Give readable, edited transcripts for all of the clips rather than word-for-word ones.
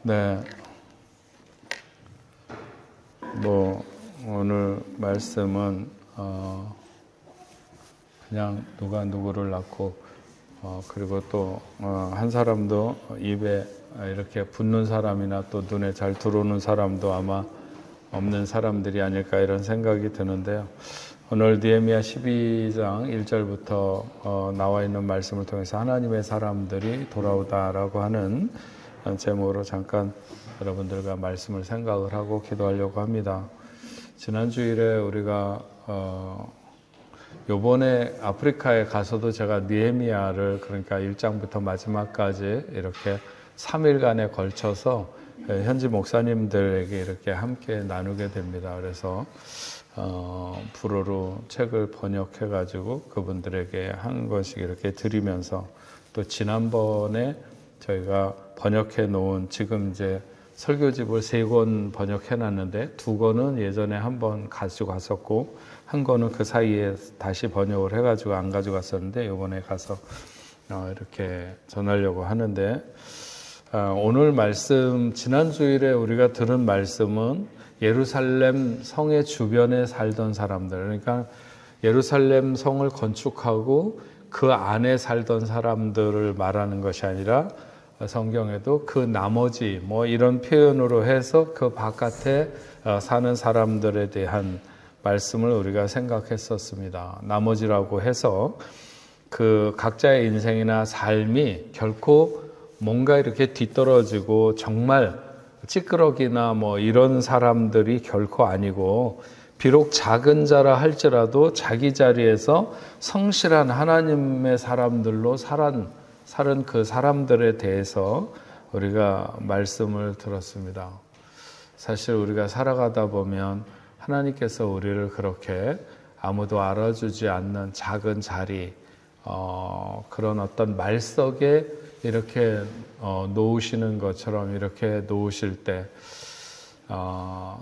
네. 오늘 말씀은 그냥 누가 누구를 낳고 그리고 또 한 사람도 입에 이렇게 붙는 사람이나 또 눈에 잘 들어오는 사람도 아마 없는 사람들이 아닐까 이런 생각이 드는데요. 오늘 느헤미야 12장 1절부터 나와 있는 말씀을 통해서 하나님의 사람들이 돌아오다라고 하는 제목으로 잠깐 여러분들과 말씀을 생각을 하고 기도하려고 합니다. 지난 주일에 우리가 요번에 아프리카에 가서도 제가 느헤미야를 그러니까 1장부터 마지막까지 이렇게 3일간에 걸쳐서 현지 목사님들에게 이렇게 함께 나누게 됩니다. 그래서 불어로 책을 번역해 가지고 그분들에게 한 권씩 이렇게 드리면서 또 지난번에 저희가 번역해 놓은 지금 이제 설교집을 3권 번역해 놨는데 2권은 예전에 한번 가지고 갔었고 한 권은 그 사이에 다시 번역을 해 가지고 안 가져갔었는데 이번에 가서 이렇게 전하려고 하는데 오늘 말씀 지난 주일에 우리가 들은 말씀은 예루살렘 성의 주변에 살던 사람들, 그러니까 예루살렘 성을 건축하고 그 안에 살던 사람들을 말하는 것이 아니라 성경에도 그 나머지 이런 표현으로 해서 그 바깥에 사는 사람들에 대한 말씀을 우리가 생각했었습니다. 나머지라고 해서 그 각자의 인생이나 삶이 결코 뭔가 이렇게 뒤떨어지고 정말 찌끄러기나 이런 사람들이 결코 아니고 비록 작은 자라 할지라도 자기 자리에서 성실한 하나님의 사람들로 살은 그 사람들에 대해서 우리가 말씀을 들었습니다. 사실 우리가 살아가다 보면 하나님께서 우리를 그렇게 아무도 알아주지 않는 작은 자리, 그런 어떤 말석에 이렇게 놓으시는 것처럼 이렇게 놓으실 때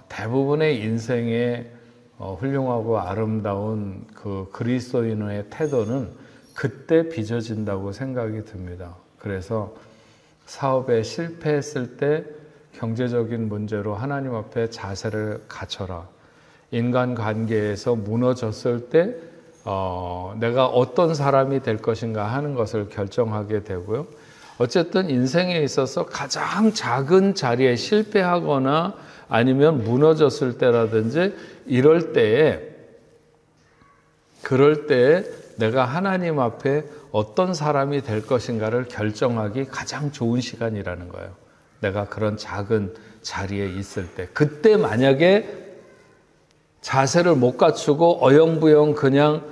대부분의 인생의 훌륭하고 아름다운 그 그리스도인의 태도는 그때 빚어진다고 생각이 듭니다. 그래서 사업에 실패했을 때 경제적인 문제로 하나님 앞에 자세를 갖춰라. 인간관계에서 무너졌을 때 내가 어떤 사람이 될 것인가 하는 것을 결정하게 되고요. 어쨌든 인생에 있어서 가장 작은 자리에 실패하거나 아니면 무너졌을 때라든지 그럴 때에 내가 하나님 앞에 어떤 사람이 될 것인가를 결정하기 가장 좋은 시간이라는 거예요. 내가 그런 작은 자리에 있을 때. 그때 만약에 자세를 못 갖추고 어영부영 그냥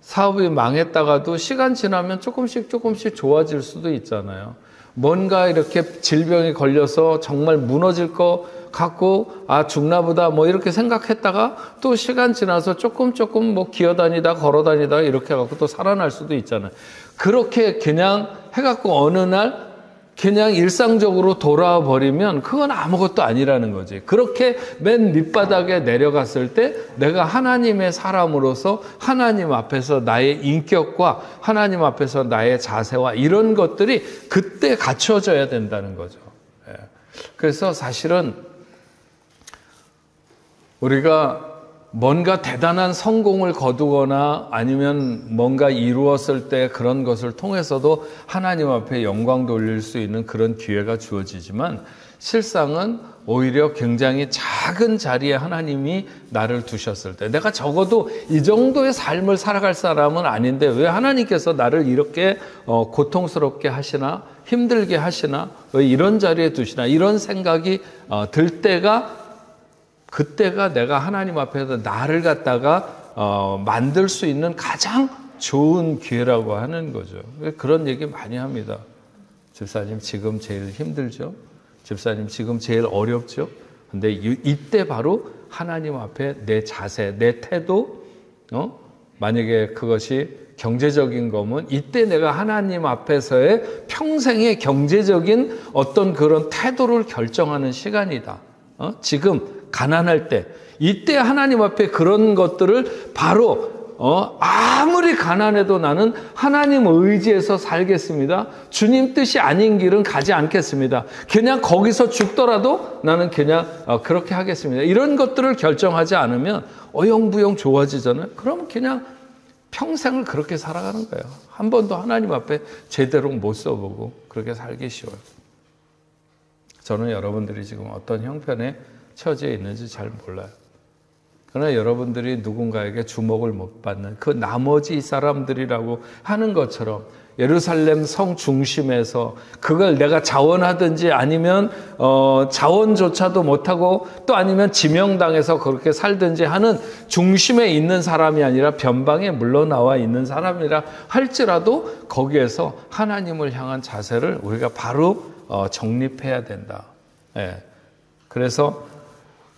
사업이 망했다가도 시간 지나면 조금씩 좋아질 수도 있잖아요. 뭔가 이렇게 질병이 걸려서 정말 무너질 것 같고 죽나보다 이렇게 생각했다가 또 시간 지나서 조금 기어다니다 걸어다니다 이렇게 해갖고 또 살아날 수도 있잖아요. 그렇게 그냥 해갖고 어느 날 그냥 일상적으로 돌아와 버리면 그건 아무것도 아니라는 거지. 그렇게 맨 밑바닥에 내려갔을 때 내가 하나님의 사람으로서 하나님 앞에서 나의 인격과 하나님 앞에서 나의 자세와 이런 것들이 그때 갖춰져야 된다는 거죠. 그래서 사실은 우리가 뭔가 대단한 성공을 거두거나 아니면 뭔가 이루었을 때 그런 것을 통해서도 하나님 앞에 영광 돌릴 수 있는 그런 기회가 주어지지만 실상은 오히려 굉장히 작은 자리에 하나님이 나를 두셨을 때 내가 적어도 이 정도의 삶을 살아갈 사람은 아닌데 왜 하나님께서 나를 이렇게 고통스럽게 하시나 힘들게 하시나 왜 이런 자리에 두시나 이런 생각이 들 때가 그때가 내가 하나님 앞에서 나를 갖다가 만들 수 있는 가장 좋은 기회라고 하는 거죠. 그런 얘기 많이 합니다. 집사님 지금 제일 힘들죠? 집사님 지금 제일 어렵죠? 근데 이때 바로 하나님 앞에 내 자세, 내 태도, 만약에 그것이 경제적인 거면 이때 내가 하나님 앞에서의 평생의 경제적인 어떤 그런 태도를 결정하는 시간이다. 지금 가난할 때 이때 하나님 앞에 그런 것들을 바로 아무리 가난해도 나는 하나님 의지해서 살겠습니다. 주님 뜻이 아닌 길은 가지 않겠습니다. 그냥 거기서 죽더라도 나는 그냥 그렇게 하겠습니다. 이런 것들을 결정하지 않으면 어영부영 좋아지잖아요. 그럼 그냥 평생을 그렇게 살아가는 거예요. 한 번도 하나님 앞에 제대로 못 써보고 그렇게 살기 쉬워요. 저는 여러분들이 지금 어떤 형편에 처져 있는지 잘 몰라요. 그러나 여러분들이 누군가에게 주목을 못 받는 그 나머지 사람들이라고 하는 것처럼 예루살렘 성 중심에서 그걸 내가 자원하든지 아니면 자원조차도 못하고 또 아니면 지명당해서 그렇게 살든지 하는 중심에 있는 사람이 아니라 변방에 물러나와 있는 사람이라 할지라도 거기에서 하나님을 향한 자세를 우리가 바로 정립해야 된다. 예. 그래서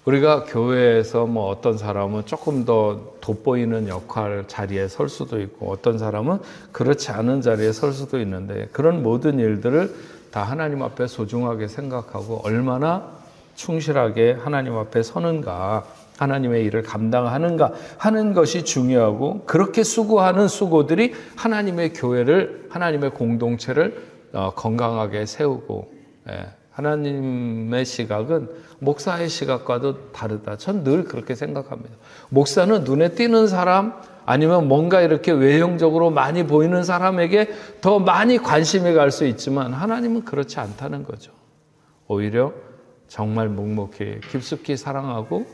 우리가 교회에서 뭐 어떤 사람은 조금 더 돋보이는 역할 자리에 설 수도 있고 어떤 사람은 그렇지 않은 자리에 설 수도 있는데 그런 모든 일들을 다 하나님 앞에 소중하게 생각하고 얼마나 충실하게 하나님 앞에 서는가, 하나님의 일을 감당하는가 하는 것이 중요하고 그렇게 수고하는 수고들이 하나님의 교회를, 하나님의 공동체를 건강하게 세우고, 하나님의 시각은 목사의 시각과도 다르다. 전 늘 그렇게 생각합니다. 목사는 눈에 띄는 사람 아니면 뭔가 이렇게 외형적으로 많이 보이는 사람에게 더 많이 관심이 갈 수 있지만 하나님은 그렇지 않다는 거죠. 오히려 정말 묵묵히 깊숙이 사랑하고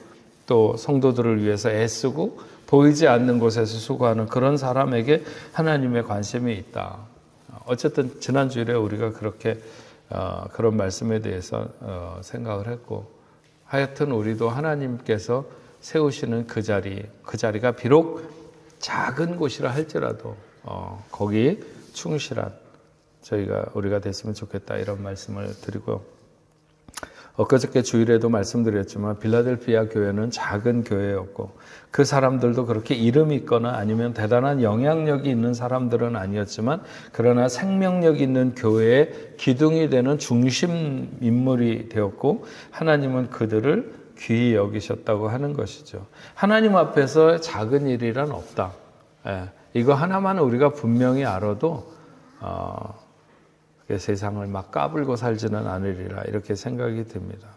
또 성도들을 위해서 애쓰고 보이지 않는 곳에서 수고하는 그런 사람에게 하나님의 관심이 있다. 어쨌든 지난주일에 우리가 그렇게 그런 말씀에 대해서 생각을 했고 하여튼 우리도 하나님께서 세우시는 그 자리가 비록 작은 곳이라 할지라도 거기 충실한 우리가 됐으면 좋겠다 이런 말씀을 드리고 엊그저께 주일에도 말씀드렸지만 빌라델피아 교회는 작은 교회였고 그 사람들도 그렇게 이름이 있거나 아니면 대단한 영향력이 있는 사람들은 아니었지만 그러나 생명력 있는 교회의 기둥이 되는 중심 인물이 되었고 하나님은 그들을 귀히 여기셨다고 하는 것이죠. 하나님 앞에서 작은 일이란 없다. 이거 하나만 우리가 분명히 알아도 세상을 막 까불고 살지는 않으리라 이렇게 생각이 듭니다.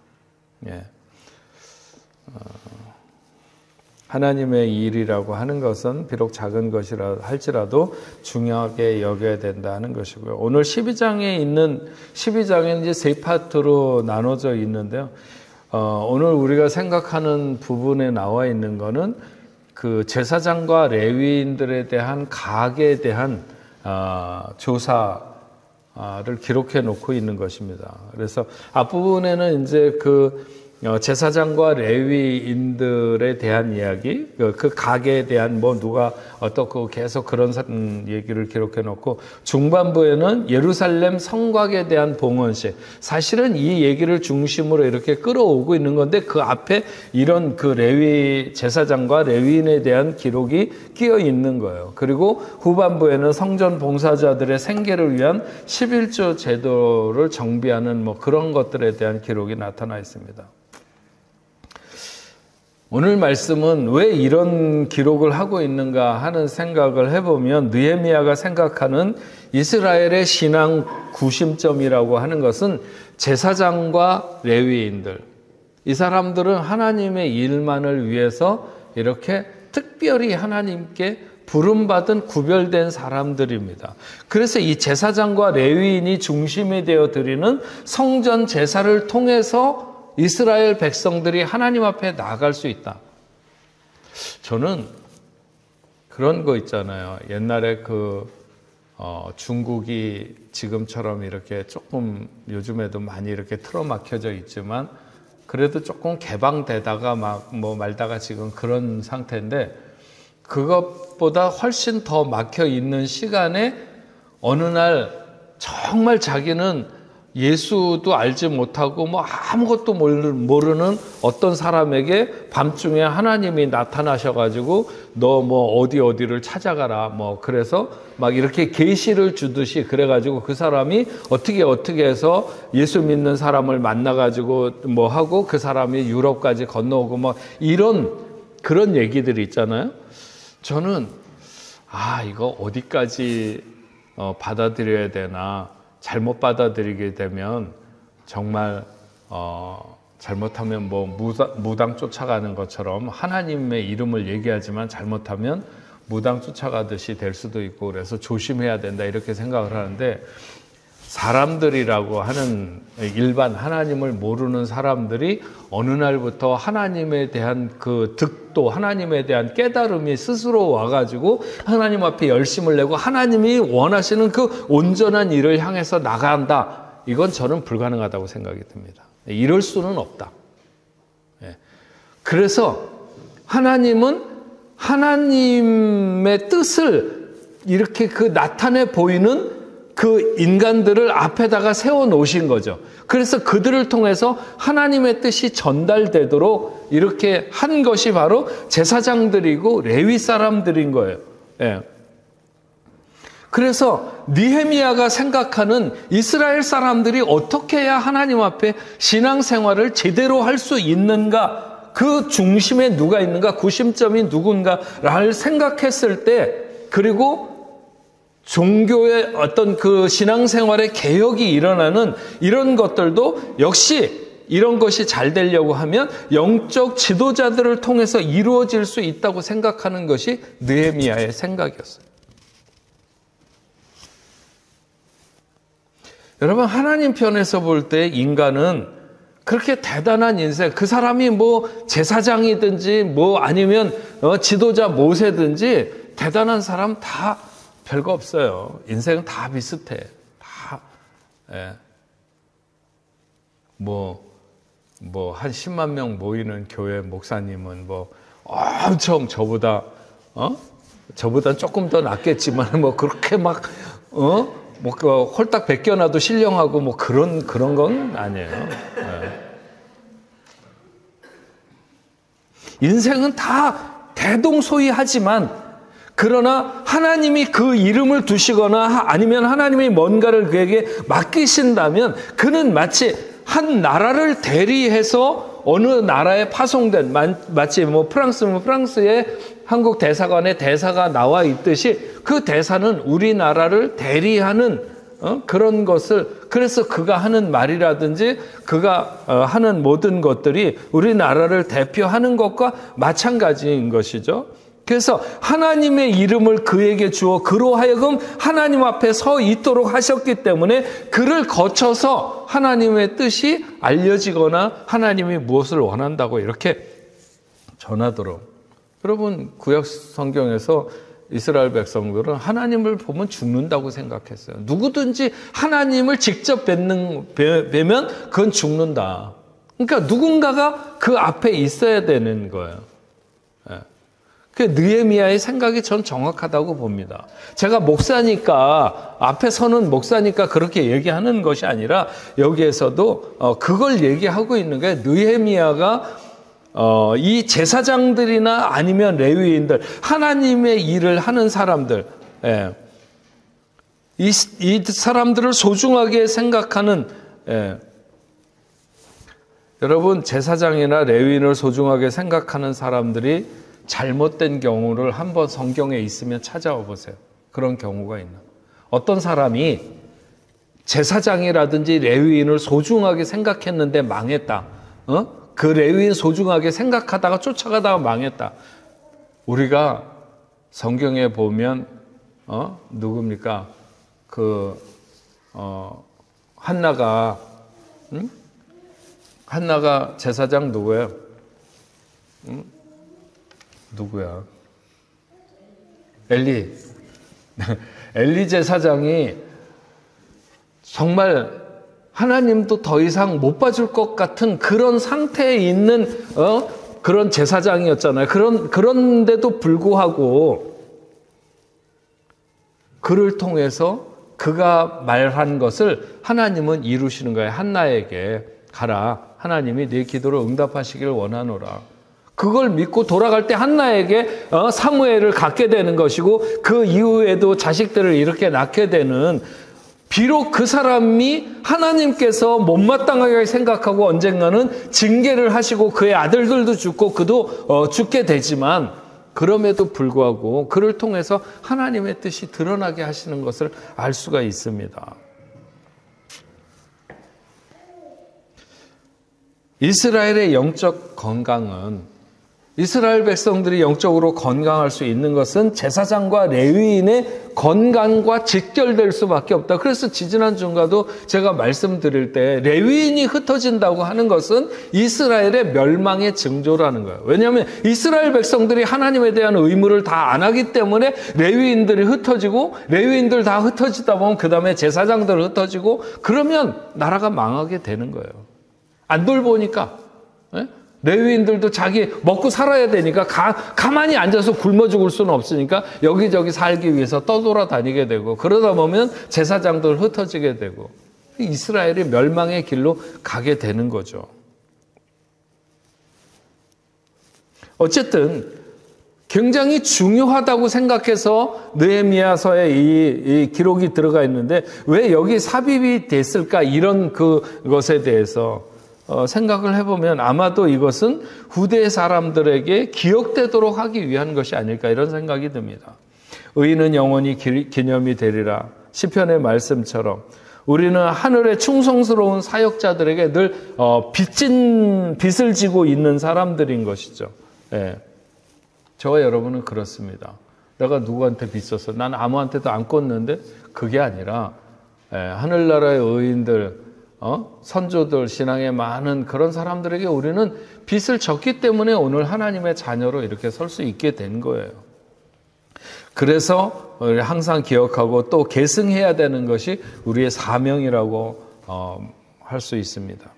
하나님의 일이라고 하는 것은 비록 작은 것이라 할지라도 중요하게 여겨야 된다는 것이고요. 오늘 12장에는 이제 세 파트로 나눠져 있는데요. 오늘 우리가 생각하는 부분에 나와 있는 거는 그 제사장과 레위인들에 대한 가학에 대한 조사를 기록해 놓고 있는 것입니다. 그래서 앞부분에는 이제 그 제사장과 레위인들에 대한 이야기, 그 가게에 대한 누가 어떻고 계속 그런 얘기를 기록해 놓고 중반부에는 예루살렘 성곽에 대한 봉헌식. 사실은 이 얘기를 중심으로 이렇게 끌어오고 있는 건데 그 앞에 이런 그 제사장과 레위인에 대한 기록이 끼어 있는 거예요. 그리고 후반부에는 성전 봉사자들의 생계를 위한 11조 제도를 정비하는 그런 것들에 대한 기록이 나타나 있습니다. 오늘 말씀은 왜 이런 기록을 하고 있는가 하는 생각을 해보면 느헤미야가 생각하는 이스라엘의 신앙 구심점이라고 하는 것은 제사장과 레위인들, 이 사람들은 하나님의 일만을 위해서 이렇게 특별히 하나님께 부름받은 구별된 사람들입니다. 그래서 이 제사장과 레위인이 중심이 되어 드리는 성전 제사를 통해서 이스라엘 백성들이 하나님 앞에 나아갈 수 있다. 저는 그런 거 있잖아요. 옛날에 중국이 지금처럼 이렇게 조금 요즘에도 많이 이렇게 틀어막혀져 있지만 그래도 조금 개방되다가 말다가 지금 그런 상태인데 그것보다 훨씬 더 막혀 있는 시간에 어느 날 정말 자기는 예수도 알지 못하고 아무것도 모르는 어떤 사람에게 밤중에 하나님이 나타나셔가지고 너 어디를 찾아가라 그래서 막 이렇게 계시를 주듯이 그래가지고 그 사람이 어떻게 해서 예수 믿는 사람을 만나가지고 하고 그 사람이 유럽까지 건너오고 이런 그런 얘기들이 있잖아요. 저는 이거 어디까지 받아들여야 되나, 잘못 받아들이게 되면 정말 잘못하면 뭐 무당 쫓아가는 것처럼 하나님의 이름을 얘기하지만 잘못하면 무당 쫓아가듯이 될 수도 있고, 그래서 조심해야 된다 이렇게 생각을 하는데, 사람들이라고 하는 일반 하나님을 모르는 사람들이 어느 날부터 하나님에 대한 그 득도, 하나님에 대한 깨달음이 스스로 와가지고 하나님 앞에 열심을 내고 하나님이 원하시는 그 온전한 일을 향해서 나간다, 이건 저는 불가능하다고 생각이 듭니다. 이럴 수는 없다. 그래서 하나님은 하나님의 뜻을 이렇게 그 나타내 보이는 그 인간들을 앞에다가 세워 놓으신 거죠. 그래서 그들을 통해서 하나님의 뜻이 전달되도록 이렇게 한 것이 바로 제사장들이고 레위 사람들인 거예요. 그래서 느헤미야가 생각하는 이스라엘 사람들이 어떻게 해야 하나님 앞에 신앙생활을 제대로 할 수 있는가, 그 중심에 누가 있는가, 구심점이 누군가를 생각했을 때, 그리고 종교의 어떤 그 신앙생활의 개혁이 일어나는 이런 것들도 역시 이런 것이 잘 되려고 하면 영적 지도자들을 통해서 이루어질 수 있다고 생각하는 것이 느헤미야의 생각이었어요. 여러분, 하나님 편에서 볼 때 인간은 그렇게 대단한 인생, 그 사람이 뭐 제사장이든지 뭐 아니면 지도자 모세든지 대단한 사람 다 별거 없어요. 인생은 다 비슷해. 다, 한 10만 명 모이는 교회 목사님은 뭐 엄청 저보다 조금 더 낫겠지만 뭐 그렇게 홀딱 벗겨놔도 신령하고 뭐 그런 건 아니에요. 인생은 다 대동소이하지만, 그러나 하나님이 그 이름을 두시거나 아니면 하나님이 뭔가를 그에게 맡기신다면 그는 마치 한 나라를 대리해서 어느 나라에 파송된, 마치 뭐 프랑스면 프랑스의 한국 대사관에 대사가 나와 있듯이 그 대사는 우리나라를 대리하는 그런 것을, 그래서 그가 하는 말이라든지 그가 하는 모든 것들이 우리나라를 대표하는 것과 마찬가지인 것이죠. 그래서 하나님의 이름을 그에게 주어 그로 하여금 하나님 앞에 서 있도록 하셨기 때문에 그를 거쳐서 하나님의 뜻이 알려지거나 하나님이 무엇을 원한다고 이렇게 전하도록. 여러분, 구약 성경에서 이스라엘 백성들은 하나님을 보면 죽는다고 생각했어요. 누구든지 하나님을 직접 뵈면 그건 죽는다. 그러니까 누군가가 그 앞에 있어야 되는 거예요. 그 느헤미야의 생각이 전 정확하다고 봅니다. 제가 목사니까, 앞에 서는 목사니까 그렇게 얘기하는 것이 아니라 여기에서도 그걸 얘기하고 있는 게, 느헤미야가 이 제사장들이나 아니면 레위인들, 하나님의 일을 하는 사람들, 이 사람들을 소중하게 생각하는, 여러분, 제사장이나 레위인을 소중하게 생각하는 사람들이 잘못된 경우를 한번 성경에 있으면 찾아와 보세요. 그런 경우가 있나? 어떤 사람이 제사장이라든지 레위인을 소중하게 생각했는데 망했다. 그 레위인 소중하게 생각하다가 쫓아가다가 망했다. 우리가 성경에 보면 누굽니까? 한나가 제사장 누구예요? 누구야? 엘리 제사장이 정말 하나님도 더 이상 못 봐줄 것 같은 그런 상태에 있는 그런 제사장이었잖아요. 그런데도 불구하고 그를 통해서 그가 말한 것을 하나님은 이루시는 거예요. 한나에게 가라. 하나님이 네 기도를 응답하시기를 원하노라. 그걸 믿고 돌아갈 때 한나에게 사무엘을 갖게 되는 것이고, 그 이후에도 자식들을 이렇게 낳게 되는, 비록 그 사람이 하나님께서 못마땅하게 생각하고 언젠가는 징계를 하시고 그의 아들들도 죽고 그도 죽게 되지만, 그럼에도 불구하고 그를 통해서 하나님의 뜻이 드러나게 하시는 것을 알 수가 있습니다. 이스라엘의 영적 건강은, 이스라엘 백성들이 영적으로 건강할 수 있는 것은 제사장과 레위인의 건강과 직결될 수밖에 없다. 그래서 지지난 주간도 제가 말씀드릴 때 레위인이 흩어진다고 하는 것은 이스라엘의 멸망의 징조라는 거예요. 왜냐하면 이스라엘 백성들이 하나님에 대한 의무를 다 안 하기 때문에 레위인들이 흩어지고, 레위인들 다 흩어지다 보면 그 다음에 제사장들 흩어지고, 그러면 나라가 망하게 되는 거예요. 안 돌보니까. 레위인들도 자기 먹고 살아야 되니까 가만히 앉아서 굶어 죽을 수는 없으니까 여기저기 살기 위해서 떠돌아다니게 되고, 그러다 보면 제사장들 흩어지게 되고 이스라엘이 멸망의 길로 가게 되는 거죠. 어쨌든 굉장히 중요하다고 생각해서 느헤미야서에 이 기록이 들어가 있는데 왜 여기 삽입이 됐을까, 이런 그것에 대해서 생각을 해보면 아마도 이것은 후대 사람들에게 기억되도록 하기 위한 것이 아닐까, 이런 생각이 듭니다. 의인은 영원히 기념이 되리라. 시편의 말씀처럼 우리는 하늘의 충성스러운 사역자들에게 늘 빚을 지고 있는 사람들인 것이죠. 예. 저와 여러분은 그렇습니다. 내가 누구한테 빚졌어? 난 아무한테도 안 꿨는데, 그게 아니라 하늘나라의 의인들, 선조들, 신앙의 많은 그런 사람들에게 우리는 빚을 졌기 때문에 오늘 하나님의 자녀로 이렇게 설 수 있게 된 거예요. 그래서 항상 기억하고 또 계승해야 되는 것이 우리의 사명이라고 할 수 있습니다.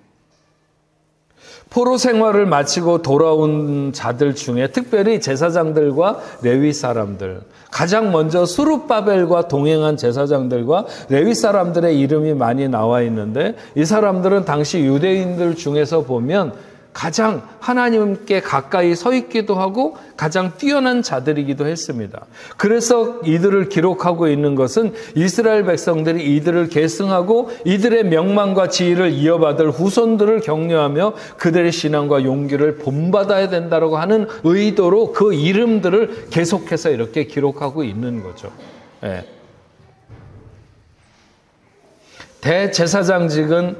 포로 생활을 마치고 돌아온 자들 중에 특별히 제사장들과 레위 사람들, 가장 먼저 스룹바벨과 동행한 제사장들과 레위 사람들의 이름이 많이 나와 있는데, 이 사람들은 당시 유대인들 중에서 보면 가장 하나님께 가까이 서 있기도 하고 가장 뛰어난 자들이기도 했습니다. 그래서 이들을 기록하고 있는 것은 이스라엘 백성들이 이들을 계승하고 이들의 명망과 지위를 이어받을 후손들을 격려하며 그들의 신앙과 용기를 본받아야 된다고 하는 의도로 그 이름들을 계속해서 이렇게 기록하고 있는 거죠. 네. 대제사장직은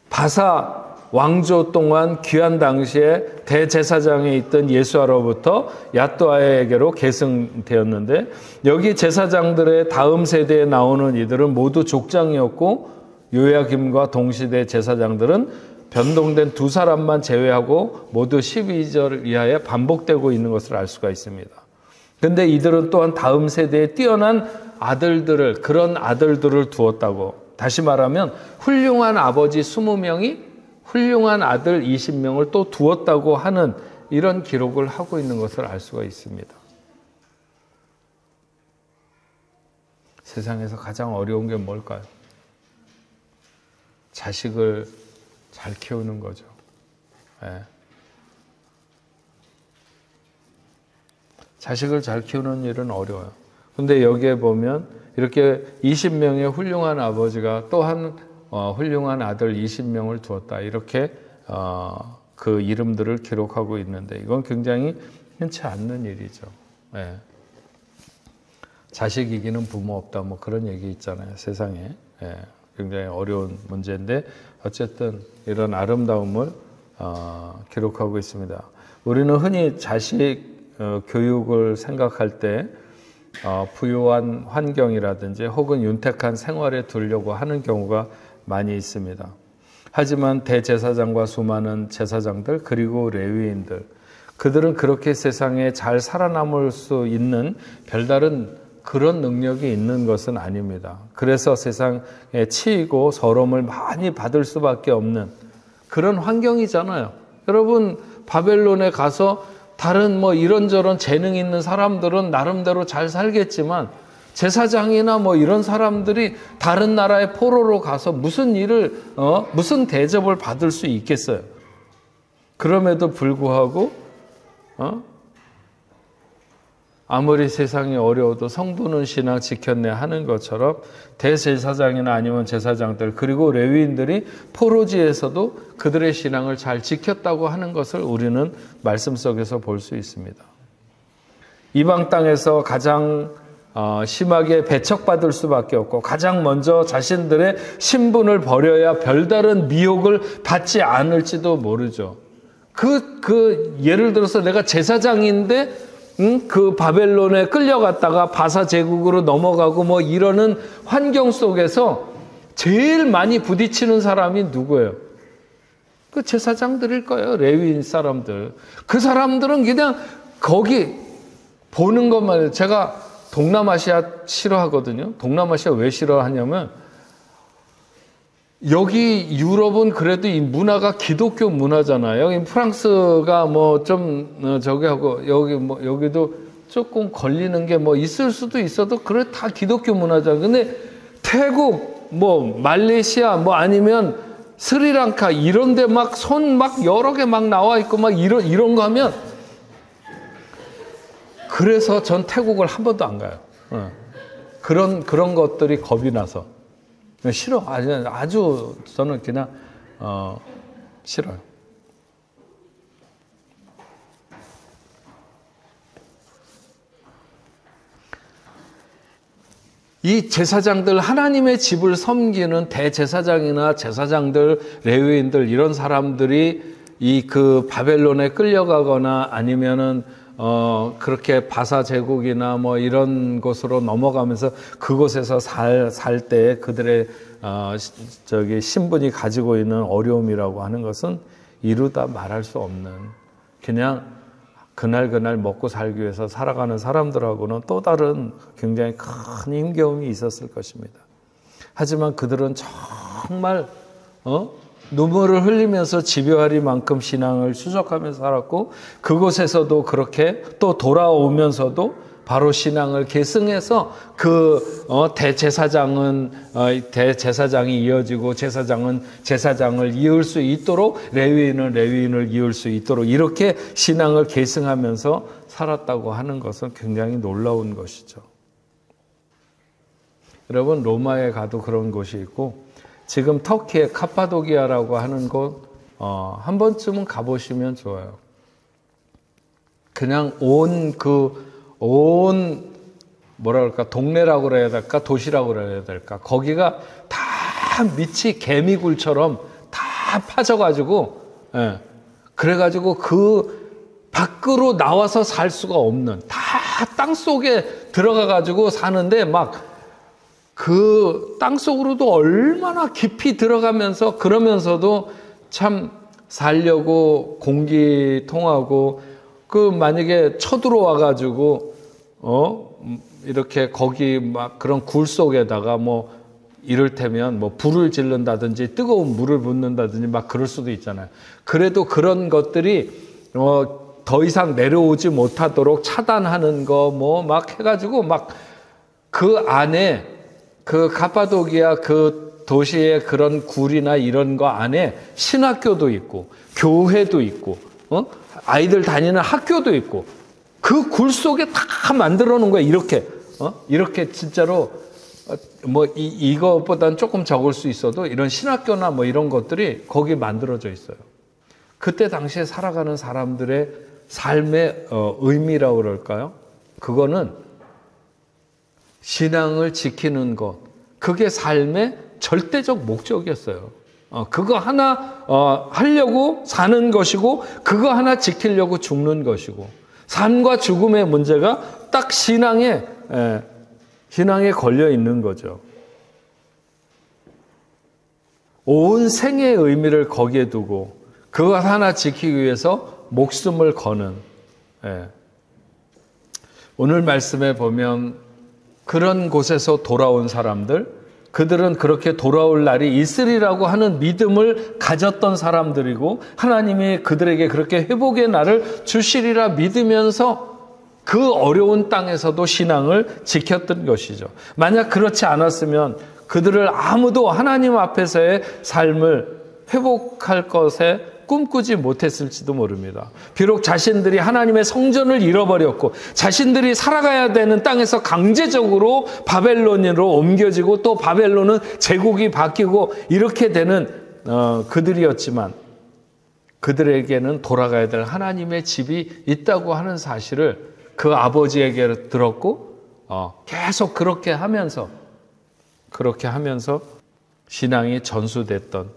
바사 왕조 동안 귀한 당시에 대제사장에 있던 예수아로부터 야뚜아에게로 계승되었는데, 여기 제사장들의 다음 세대에 나오는 이들은 모두 족장이었고, 요야김과 동시대 제사장들은 변동된 두 사람만 제외하고 모두 12절 이하에 반복되고 있는 것을 알 수가 있습니다. 그런데 이들은 또한 다음 세대에 뛰어난 아들들을, 그런 아들들을 두었다고, 다시 말하면 훌륭한 아버지 20명이 훌륭한 아들 20명을 또 두었다고 하는 이런 기록을 하고 있는 것을 알 수가 있습니다. 세상에서 가장 어려운 게 뭘까요? 자식을 잘 키우는 거죠. 네. 자식을 잘 키우는 일은 어려워요. 근데 여기에 보면 이렇게 20명의 훌륭한 아버지가 또한 훌륭한 아들 20명을 두었다. 이렇게 그 이름들을 기록하고 있는데, 이건 굉장히 흔치 않는 일이죠. 네. 자식 이기는 부모 없다, 뭐 그런 얘기 있잖아요, 세상에. 네. 굉장히 어려운 문제인데 어쨌든 이런 아름다움을 기록하고 있습니다. 우리는 흔히 자식 교육을 생각할 때 부유한 환경이라든지 혹은 윤택한 생활에 두려고 하는 경우가 많이 있습니다. 하지만 대제사장과 수많은 제사장들 그리고 레위인들, 그들은 그렇게 세상에 잘 살아남을 수 있는 별다른 그런 능력이 있는 것은 아닙니다. 그래서 세상에 치이고 서러움을 많이 받을 수밖에 없는 그런 환경이잖아요. 여러분, 바벨론에 가서 다른 뭐 이런저런 재능 있는 사람들은 나름대로 잘 살겠지만 제사장이나 뭐 이런 사람들이 다른 나라의 포로로 가서 무슨 일을 무슨 대접을 받을 수 있겠어요. 그럼에도 불구하고 아무리 세상이 어려워도 성도는 신앙 지켰네 하는 것처럼 대제사장이나 아니면 제사장들 그리고 레위인들이 포로지에서도 그들의 신앙을 잘 지켰다고 하는 것을 우리는 말씀 속에서 볼 수 있습니다. 이방 땅에서 가장 심하게 배척받을 수밖에 없고 가장 먼저 자신들의 신분을 버려야 별다른 미혹을 받지 않을지도 모르죠. 예를 들어서 내가 제사장인데 그 바벨론에 끌려갔다가 바사 제국으로 넘어가고 뭐 이러는 환경 속에서 제일 많이 부딪히는 사람이 누구예요? 그 제사장들일 거예요. 레위인 사람들. 그 사람들은 그냥 거기 보는 것만 해도, 제가 동남아시아 싫어하거든요. 동남아시아 왜 싫어하냐면 여기 유럽은 그래도 이 문화가 기독교 문화잖아요. 여기 프랑스가 뭐 좀 저기 하고 여기도 조금 걸리는 게 뭐 있을 수도 있어도 그래 다 기독교 문화잖아요. 근데 태국 뭐 말레이시아 뭐 아니면 스리랑카 이런 데 막 손 막 여러 개 막 나와 있고 막 이런 거 하면, 그래서 전 태국을 한 번도 안 가요. 그런 것들이 겁이 나서 싫어. 아주 저는 그냥 싫어요. 이 제사장들, 하나님의 집을 섬기는 대제사장이나 제사장들, 레위인들 이런 사람들이 그 바벨론에 끌려가거나 아니면은 그렇게 바사 제국이나 뭐 이런 곳으로 넘어가면서 그곳에서 살 때 그들의 신분이 가지고 있는 어려움이라고 하는 것은 이루다 말할 수 없는, 그냥 그날 먹고 살기 위해서 살아가는 사람들하고는 또 다른 굉장히 큰 힘겨움이 있었을 것입니다. 하지만 그들은 정말 눈물을 흘리면서 집요하리만큼 신앙을 추적하면서 살았고, 그곳에서도 그렇게 또 돌아오면서도 바로 신앙을 계승해서 대제사장이 이어지고 제사장은 제사장을 이을 수 있도록, 레위인은 레위인을 이을 수 있도록 이렇게 신앙을 계승하면서 살았다고 하는 것은 굉장히 놀라운 것이죠. 여러분, 로마에 가도 그런 곳이 있고, 지금 터키의 카파도기아라고 하는 곳 한 번쯤은 가보시면 좋아요. 그냥 동네라고 그래야 될까, 도시라고 그래야 될까, 거기가 다 밑이 개미굴처럼 다 파져가지고, 그래가지고 그 밖으로 나와서 살 수가 없는, 다 땅속에 들어가가지고 사는데, 막 그 땅속으로도 얼마나 깊이 들어가면서, 그러면서도 참 살려고 공기 통하고, 만약에 쳐들어와가지고, 이렇게 거기 막 그런 굴 속에다가 뭐, 이를테면 뭐 불을 지른다든지 뜨거운 물을 붓는다든지 막 그럴 수도 있잖아요. 그래도 그런 것들이, 더 이상 내려오지 못하도록 차단하는 거 뭐 막 해가지고 막 그 안에, 그 카파도기아 그 도시의 그런 굴이나 이런 거 안에 신학교도 있고, 교회도 있고, 아이들 다니는 학교도 있고, 그 굴 속에 다 만들어 놓은 거야, 이렇게. 이렇게 진짜로, 이거보다는 조금 적을 수 있어도 이런 신학교나 뭐 이런 것들이 거기 만들어져 있어요. 그때 당시에 살아가는 사람들의 삶의 의미라고 그럴까요? 그거는 신앙을 지키는 것, 그게 삶의 절대적 목적이었어요. 그거 하나 하려고 사는 것이고, 그거 하나 지키려고 죽는 것이고, 삶과 죽음의 문제가 딱 신앙에 걸려 있는 거죠. 온 생의 의미를 거기에 두고 그것 하나 지키기 위해서 목숨을 거는, 오늘 말씀에 보면 그런 곳에서 돌아온 사람들, 그들은 그렇게 돌아올 날이 있으리라고 하는 믿음을 가졌던 사람들이고, 하나님이 그들에게 그렇게 회복의 날을 주시리라 믿으면서 그 어려운 땅에서도 신앙을 지켰던 것이죠. 만약 그렇지 않았으면 그들을 아무도 하나님 앞에서의 삶을 회복할 것에 꿈꾸지 못했을지도 모릅니다. 비록 자신들이 하나님의 성전을 잃어버렸고, 자신들이 살아가야 되는 땅에서 강제적으로 바벨론으로 옮겨지고, 또 바벨론은 제국이 바뀌고 이렇게 되는 그들이었지만, 그들에게는 돌아가야 될 하나님의 집이 있다고 하는 사실을 그 아버지에게 들었고 계속 그렇게 하면서 신앙이 전수됐던,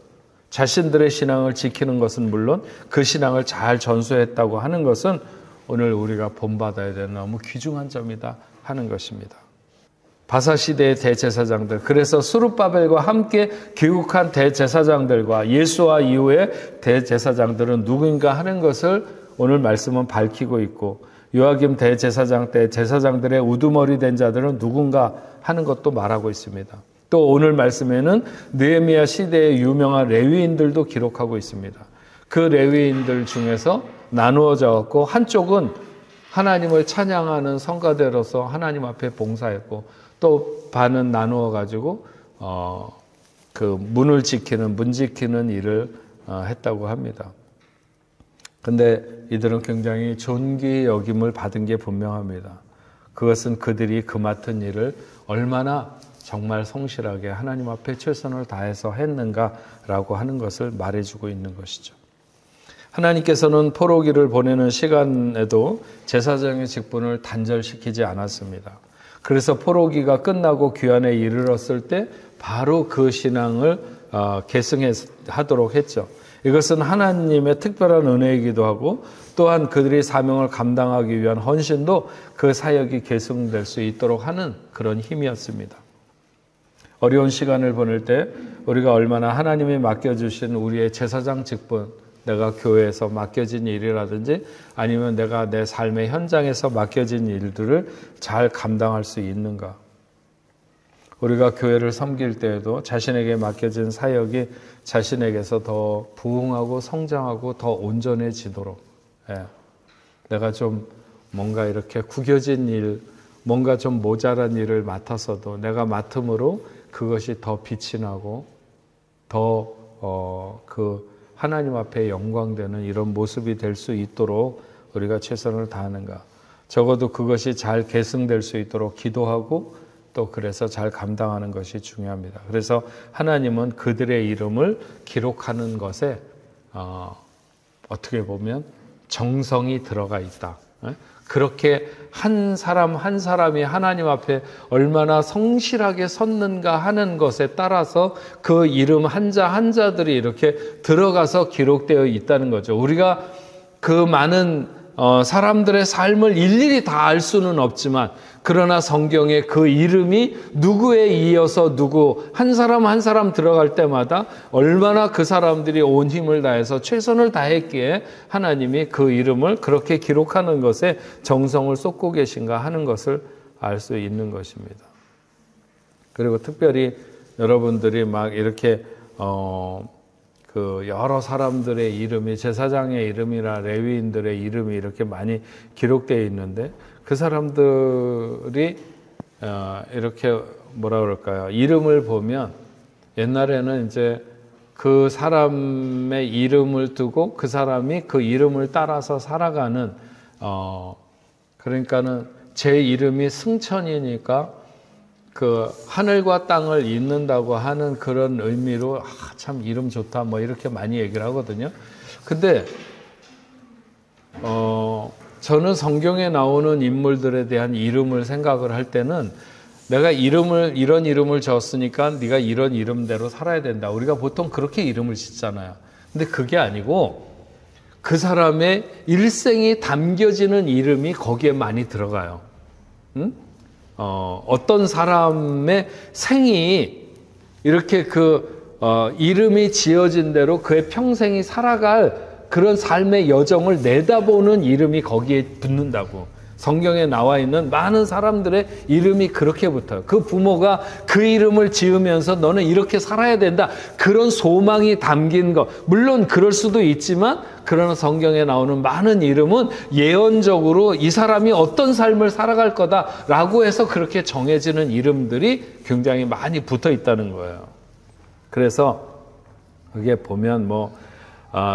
자신들의 신앙을 지키는 것은 물론 그 신앙을 잘 전수했다고 하는 것은 오늘 우리가 본받아야 되는 너무 귀중한 점이다 하는 것입니다. 바사 시대의 대제사장들, 그래서 스룹바벨과 함께 귀국한 대제사장들과 예수와 이후의 대제사장들은 누구인가 하는 것을 오늘 말씀은 밝히고 있고, 요아김 대제사장 때 제사장들의 우두머리 된 자들은 누군가 하는 것도 말하고 있습니다. 또 오늘 말씀에는 느헤미야 시대의 유명한 레위인들도 기록하고 있습니다. 그 레위인들 중에서 나누어져 갖고 한쪽은 하나님을 찬양하는 성가대로서 하나님 앞에 봉사했고, 또 반은 나누어 가지고 그 문을 지키는, 문 지키는 일을 했다고 합니다. 근데 이들은 굉장히 존귀 여김을 받은 게 분명합니다. 그것은 그들이 그 맡은 일을 얼마나 정말 성실하게 하나님 앞에 최선을 다해서 했는가라고 하는 것을 말해주고 있는 것이죠. 하나님께서는 포로기를 보내는 시간에도 제사장의 직분을 단절시키지 않았습니다. 그래서 포로기가 끝나고 귀환에 이르렀을 때 바로 그 신앙을 계승하도록 했죠. 이것은 하나님의 특별한 은혜이기도 하고, 또한 그들이 사명을 감당하기 위한 헌신도 그 사역이 계승될 수 있도록 하는 그런 힘이었습니다. 어려운 시간을 보낼 때 우리가 얼마나 하나님이 맡겨주신 우리의 제사장 직분, 내가 교회에서 맡겨진 일이라든지 아니면 내가 내 삶의 현장에서 맡겨진 일들을 잘 감당할 수 있는가. 우리가 교회를 섬길 때에도 자신에게 맡겨진 사역이 자신에게서 더 부흥하고 성장하고 더 온전해지도록, 내가 좀 뭔가 이렇게 구겨진 일, 뭔가 좀 모자란 일을 맡아서도 내가 맡음으로 그것이 더 빛이 나고 더 그 하나님 앞에 영광되는 이런 모습이 될 수 있도록 우리가 최선을 다하는가. 적어도 그것이 잘 계승될 수 있도록 기도하고 또 그래서 잘 감당하는 것이 중요합니다. 그래서 하나님은 그들의 이름을 기록하는 것에 어떻게 보면 정성이 들어가 있다. 그렇게 한 사람 한 사람이 하나님 앞에 얼마나 성실하게 섰는가 하는 것에 따라서 그 이름 한자 한자들이 이렇게 들어가서 기록되어 있다는 거죠. 우리가 그 많은 사람들의 삶을 일일이 다 알 수는 없지만, 그러나 성경에 그 이름이 누구에 이어서 누구 한 사람 한 사람 들어갈 때마다 얼마나 그 사람들이 온 힘을 다해서 최선을 다했기에 하나님이 그 이름을 그렇게 기록하는 것에 정성을 쏟고 계신가 하는 것을 알 수 있는 것입니다. 그리고 특별히 여러분들이 막 이렇게 그 여러 사람들의 이름이, 제사장의 이름이나 레위인들의 이름이 이렇게 많이 기록되어 있는데, 그 사람들이 이렇게 뭐라 그럴까요? 이름을 보면 옛날에는 이제 그 사람의 이름을 두고 그 사람이 그 이름을 따라서 살아가는, 그러니까는 제 이름이 승천이니까 그 하늘과 땅을 잇는다고 하는 그런 의미로 참 이름 좋다 뭐 이렇게 많이 얘기를 하거든요. 근데 저는 성경에 나오는 인물들에 대한 이름을 생각을 할 때는 내가 이런 이름을 졌으니까 네가 이런 이름대로 살아야 된다. 우리가 보통 그렇게 이름을 짓잖아요. 근데 그게 아니고 그 사람의 일생이 담겨지는 이름이 거기에 많이 들어가요. 응? 어떤 사람의 생이 이렇게 이름이 지어진 대로 그의 평생이 살아갈 그런 삶의 여정을 내다보는 이름이 거기에 붙는다고. 성경에 나와 있는 많은 사람들의 이름이 그렇게 붙어요. 그 부모가 그 이름을 지으면서 너는 이렇게 살아야 된다. 그런 소망이 담긴 것. 물론 그럴 수도 있지만, 그러나 성경에 나오는 많은 이름은 예언적으로 이 사람이 어떤 삶을 살아갈 거다라고 해서 그렇게 정해지는 이름들이 굉장히 많이 붙어 있다는 거예요. 그래서 그게 보면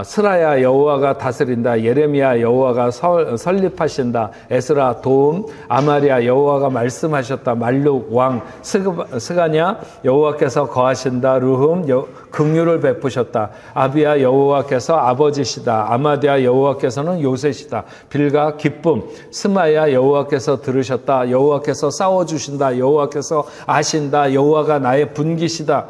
스라야 여호와가 다스린다. 예레미야 여호와가 설립하신다. 에스라 도움. 아마리아 여호와가 말씀하셨다. 말룩 왕. 스가냐 여호와께서 거하신다. 르흠 긍휼을 베푸셨다. 아비야 여호와께서 아버지시다. 아마디아 여호와께서는 요새시다. 빌가 기쁨. 스마야 여호와께서 들으셨다. 여호와께서 싸워주신다. 여호와께서 아신다. 여호와가 나의 분기시다.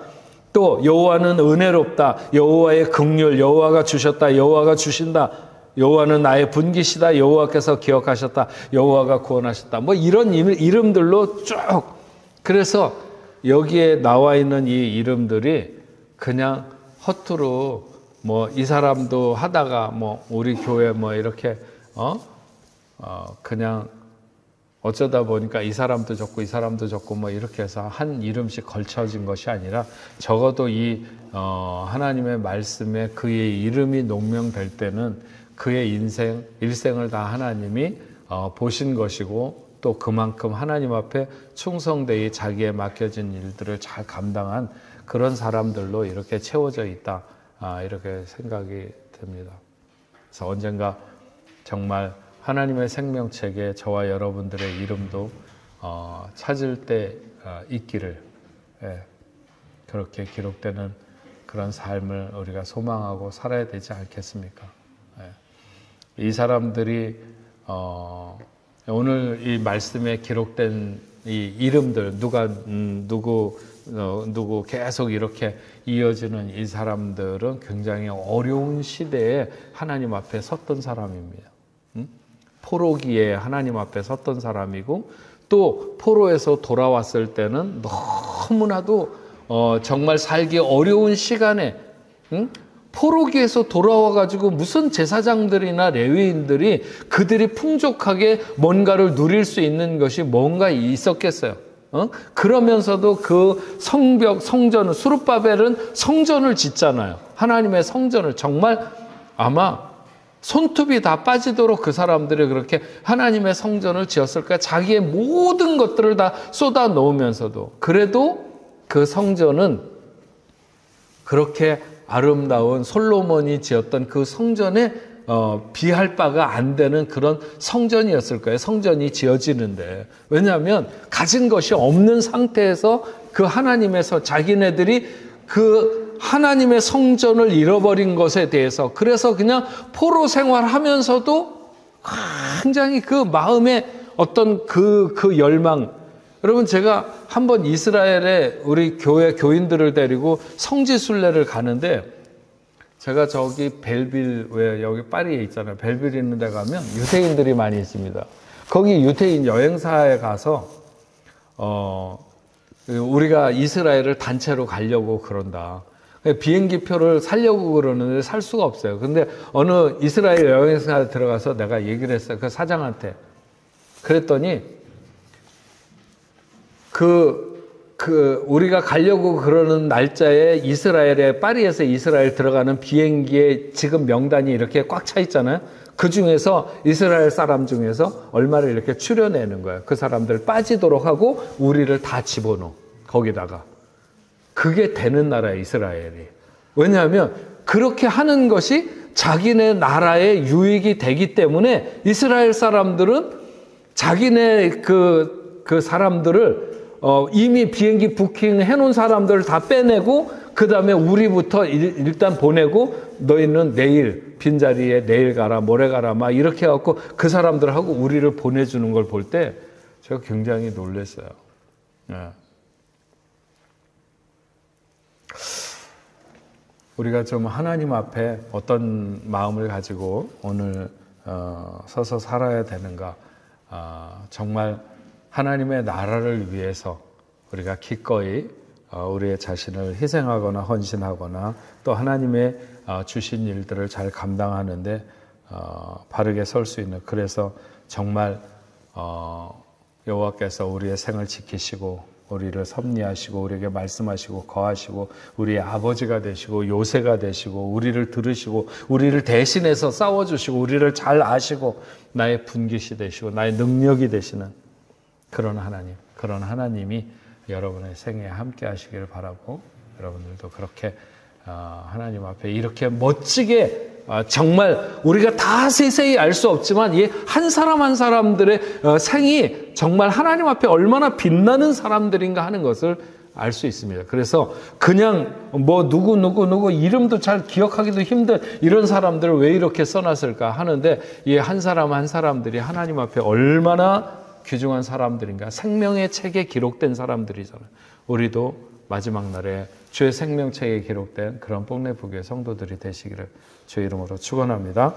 또 여호와는 은혜롭다. 여호와의 긍휼. 여호와가 주셨다. 여호와가 주신다. 여호와는 나의 분기시다. 여호와께서 기억하셨다. 여호와가 구원하셨다. 뭐 이런 이름들로 쭉. 그래서 여기에 나와 있는 이 이름들이 그냥 허투루 뭐 이 사람도 하다가 뭐 우리 교회 뭐 이렇게 그냥 어쩌다 보니까 이 사람도 적고 이 사람도 적고 뭐 이렇게 해서 한 이름씩 걸쳐진 것이 아니라 적어도 이 하나님의 말씀에 그의 이름이 농명될 때는 그의 일생을 다 하나님이 보신 것이고 또 그만큼 하나님 앞에 충성되이 자기에 맡겨진 일들을 잘 감당한 그런 사람들로 이렇게 채워져 있다. 이렇게 생각이 듭니다. 그래서 언젠가 정말 하나님의 생명책에 저와 여러분들의 이름도 찾을 때 있기를 그렇게 기록되는 그런 삶을 우리가 소망하고 살아야 되지 않겠습니까? 이 사람들이 오늘 이 말씀에 기록된 이 이름들 누구 계속 이렇게 이어지는 이 사람들은 굉장히 어려운 시대에 하나님 앞에 섰던 사람입니다. 포로기에 하나님 앞에 섰던 사람이고 또 포로에서 돌아왔을 때는 너무나도 정말 살기 어려운 시간에 포로기에서 돌아와가지고 무슨 제사장들이나 레위인들이 그들이 풍족하게 뭔가를 누릴 수 있는 것이 뭔가 있었겠어요. 그러면서도 그 성전을 수룹바벨은 성전을 짓잖아요. 하나님의 성전을 정말 아마 손톱이 다 빠지도록 그 사람들이 그렇게 하나님의 성전을 지었을 거야. 자기의 모든 것들을 다 쏟아 놓으면서도 그래도 그 성전은 그렇게 아름다운 솔로몬이 지었던 그 성전에 비할 바가 안 되는 그런 성전이었을 거예요. 성전이 지어지는데. 왜냐하면 가진 것이 없는 상태에서 그 하나님에서 자기네들이 그 하나님의 성전을 잃어버린 것에 대해서 그래서 그냥 포로 생활하면서도 굉장히 그 마음에 어떤 그 열망. 여러분 제가 한번 이스라엘에 우리 교회 교인들을 데리고 성지순례를 가는데 제가 저기 벨빌 왜 여기 파리에 있잖아요. 벨빌 있는 데 가면 유대인들이 많이 있습니다. 거기 유대인 여행사에 가서 우리가 이스라엘을 단체로 가려고 그런다. 비행기 표를 사려고 그러는데 살 수가 없어요. 근데 어느 이스라엘 여행사에 들어가서 내가 얘기를 했어요. 그 사장한테. 그랬더니 우리가 가려고 그러는 날짜에 이스라엘에 파리에서 이스라엘 들어가는 비행기에 지금 명단이 이렇게 꽉 차 있잖아요. 그 중에서 이스라엘 사람 중에서 얼마를 이렇게 추려내는 거예요. 그 사람들 빠지도록 하고 우리를 다 집어넣어. 거기다가. 그게 되는 나라예요, 이스라엘이. 왜냐하면 그렇게 하는 것이 자기네 나라의 유익이 되기 때문에 이스라엘 사람들은 자기네 그 사람들을 이미 비행기 부킹해 놓은 사람들을 다 빼내고 그 다음에 우리부터 일단 보내고 너희는 내일 빈자리에 내일 가라 모레 가라 막 이렇게 해갖고 그 사람들하고 우리를 보내주는 걸 볼 때 제가 굉장히 놀랐어요. 우리가 좀 하나님 앞에 어떤 마음을 가지고 오늘 서서 살아야 되는가. 정말 하나님의 나라를 위해서 우리가 기꺼이 우리의 자신을 희생하거나 헌신하거나 또 하나님의 주신 일들을 잘 감당하는데 바르게 설 수 있는, 그래서 정말 여호와께서 우리의 생을 지키시고 우리를 섭리하시고 우리에게 말씀하시고 거하시고 우리의 아버지가 되시고 요새가 되시고 우리를 들으시고 우리를 대신해서 싸워주시고 우리를 잘 아시고 나의 분깃이 되시고 나의 능력이 되시는 그런 하나님, 그런 하나님이 여러분의 생애에 함께 하시기를 바라고 여러분들도 그렇게 하나님 앞에 이렇게 멋지게 정말 우리가 다 세세히 알 수 없지만 이 한 사람 한 사람들의 생이 정말 하나님 앞에 얼마나 빛나는 사람들인가 하는 것을 알 수 있습니다. 그래서 그냥 뭐 누구 이름도 잘 기억하기도 힘든 이런 사람들을 왜 이렇게 써놨을까 하는데 이 한 사람 한 사람들이 하나님 앞에 얼마나 귀중한 사람들인가, 생명의 책에 기록된 사람들이잖아요. 우리도 마지막 날에 주의 생명책에 기록된 그런 뽕내부교의 성도들이 되시기를 주의 이름으로 축원합니다.